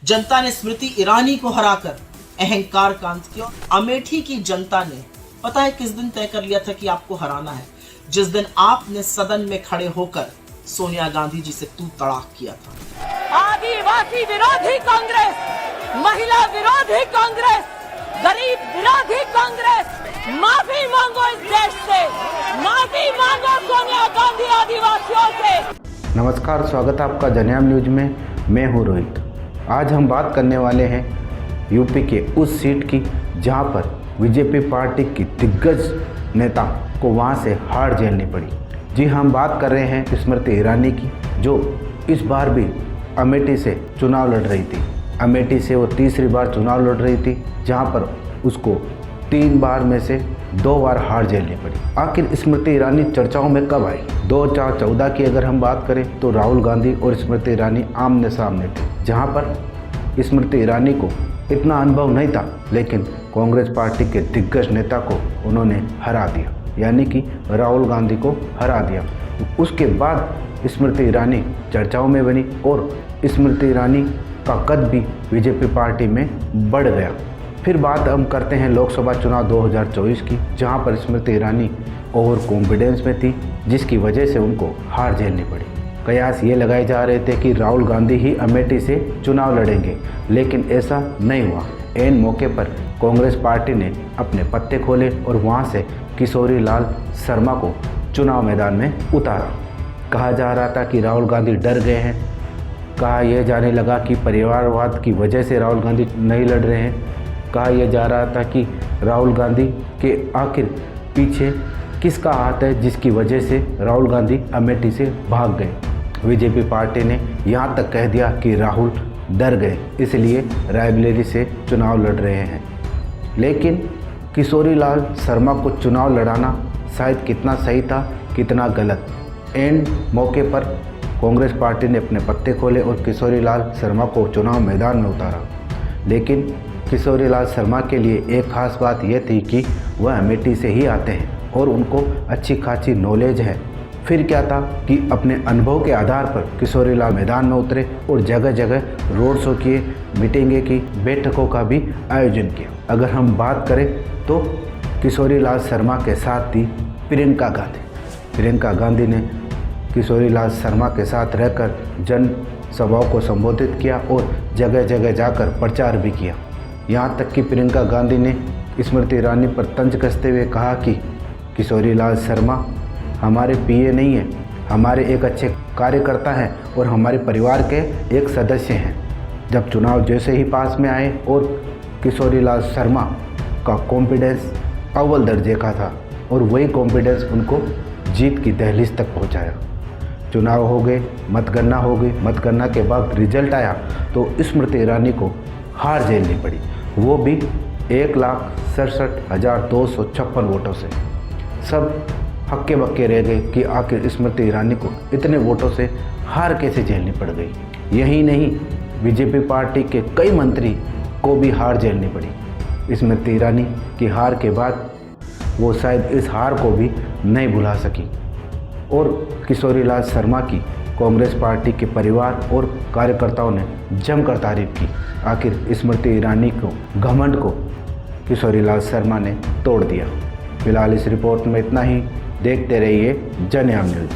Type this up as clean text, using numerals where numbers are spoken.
जनता ने स्मृति ईरानी को हराकर अहंकार का अंत किया। अमेठी की जनता ने पता है किस दिन तय कर लिया था कि आपको हराना है? जिस दिन आपने सदन में खड़े होकर सोनिया गांधी जी से तू तड़ाक किया था। आदिवासी विरोधी कांग्रेस, महिला विरोधी कांग्रेस, गरीब विरोधी कांग्रेस, माफी मांगो इस देश से, माफी मांगो सोनिया गांधी आदिवासियों से। नमस्कार, स्वागत है आपका जनयाम न्यूज में। मैं हूं रोहित। आज हम बात करने वाले हैं यूपी के उस सीट की जहां पर बीजेपी पार्टी की दिग्गज नेता को वहां से हार झेलनी पड़ी। जी, हम बात कर रहे हैं स्मृति ईरानी की, जो इस बार भी अमेठी से चुनाव लड़ रही थी। अमेठी से वो तीसरी बार चुनाव लड़ रही थी, जहां पर उसको 3 बार में से 2 बार हार झेलनी पड़ी। आखिर स्मृति ईरानी चर्चाओं में कब आई? 2014 की अगर हम बात करें तो राहुल गांधी और स्मृति ईरानी आमने सामने थे, जहां पर स्मृति ईरानी को इतना अनुभव नहीं था, लेकिन कांग्रेस पार्टी के दिग्गज नेता को उन्होंने हरा दिया, यानी कि राहुल गांधी को हरा दिया। उसके बाद स्मृति ईरानी चर्चाओं में बनी और स्मृति ईरानी का कद भी बीजेपी पार्टी में बढ़ गया। फिर बात हम करते हैं लोकसभा चुनाव 2024 की, जहां पर स्मृति ईरानी ओवर कॉन्फिडेंस में थी, जिसकी वजह से उनको हार झेलनी पड़ी। कयास ये लगाए जा रहे थे कि राहुल गांधी ही अमेठी से चुनाव लड़ेंगे, लेकिन ऐसा नहीं हुआ। ऐन मौके पर कांग्रेस पार्टी ने अपने पत्ते खोले और वहां से किशोरी लाल शर्मा को चुनाव मैदान में उतारा। कहा जा रहा था कि राहुल गांधी डर गए हैं। कहा यह जाने लगा कि परिवारवाद की वजह से राहुल गांधी नहीं लड़ रहे हैं। कहा यह जा रहा था कि राहुल गांधी के आखिर पीछे किसका हाथ है, जिसकी वजह से राहुल गांधी अमेठी से भाग गए। बीजेपी पार्टी ने यहाँ तक कह दिया कि राहुल डर गए, इसलिए रायबरेली से चुनाव लड़ रहे हैं। लेकिन किशोरी लाल शर्मा को चुनाव लड़ाना शायद कितना सही था, कितना गलत। एंड मौके पर कांग्रेस पार्टी ने अपने पत्ते खोले और किशोरी लाल शर्मा को चुनाव मैदान में उतारा। लेकिन किशोरी लाल शर्मा के लिए एक खास बात यह थी कि वह अमेठी से ही आते हैं और उनको अच्छी खासी नॉलेज है। फिर क्या था कि अपने अनुभव के आधार पर किशोरी लाल मैदान में उतरे और जगह जगह रोड शो किए, मीटिंगें की, बैठकों का भी आयोजन किया। अगर हम बात करें तो किशोरी लाल शर्मा के साथ थी प्रियंका गांधी। प्रियंका गांधी ने किशोरी लाल शर्मा के साथ रहकर जन सभाओं को संबोधित किया और जगह जगह जाकर प्रचार भी किया। यहाँ तक कि प्रियंका गांधी ने स्मृति ईरानी पर तंज कसते हुए कहा कि किशोरी लाल शर्मा हमारे पीए नहीं है, हमारे एक अच्छे कार्यकर्ता हैं और हमारे परिवार के एक सदस्य हैं। जब चुनाव जैसे ही पास में आए और किशोरी लाल शर्मा का कॉन्फिडेंस अव्वल दर्जे का था और वही कॉन्फिडेंस उनको जीत की दहलीज तक पहुंचाया। चुनाव हो गए, मतगणना हो गई। मतगणना के बाद रिजल्ट आया तो स्मृति ईरानी को हार झेलनी पड़ी, वो भी 1,67,256 वोटों से। सब हक्के बक्के रह गए कि आखिर स्मृति ईरानी को इतने वोटों से हार कैसे झेलनी पड़ गई। यही नहीं, बीजेपी पार्टी के कई मंत्री को भी हार झेलनी पड़ी। स्मृति ईरानी की हार के बाद वो शायद इस हार को भी नहीं भुला सकी और किशोरी लाल शर्मा की कांग्रेस पार्टी के परिवार और कार्यकर्ताओं ने जमकर तारीफ की। आखिर स्मृति ईरानी को घमंड को किशोरी लाल शर्मा ने तोड़ दिया। फिलहाल इस रिपोर्ट में इतना ही। देखते रहिए जनयाम न्यूज।